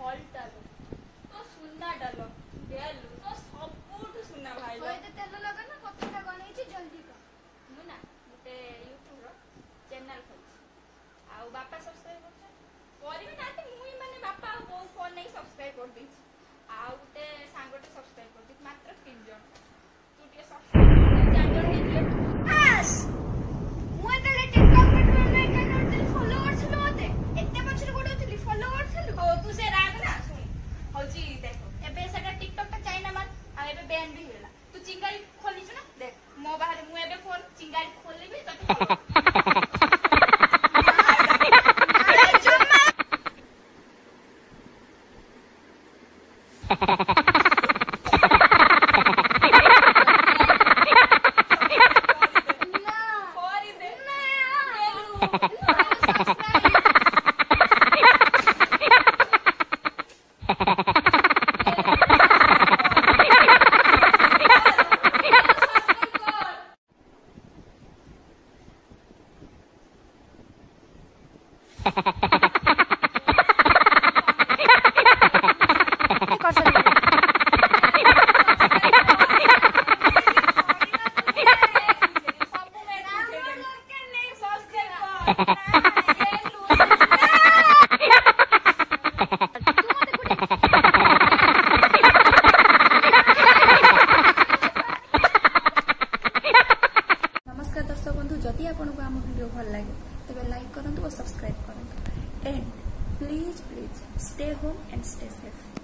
भल डालो तो सुना डालो गेलु तो सबुठ सुना भाई होय ते तेल लगा ना कतटा गनै छी जल्दी का मु ना गुटे YouTube रो चैनल खोलछि आ बापा सब्सक्राइब करछ करिबे नाते मुई माने बापा बो फोन नै सब्सक्राइब कर दिछि आ गुटे सांगटे सब्सक्राइब कर दिछि मात्र 3 जन तू के सब्सक्राइब कर 4 जन हेतले आस मु एतले टिकटॉक पे नै करनते फॉलोअर छलो मते एते पछरे गोडोतली फॉलोअर छलो हो तू से राग ना सुन होची देखो एबे सेटा टिकटॉक ता चाइना मार आ एबे बैन भी होला तू चिंगारी खोली छु ना देख मो बाहर मु एबे फोन चिंगारी खोलबी तो नमस्कार दर्शक बंधु जदि आपन को आम वीडियो भल लगे तेरे लाइक करंतु और सब्सक्राइब करंतु and please stay home and stay safe.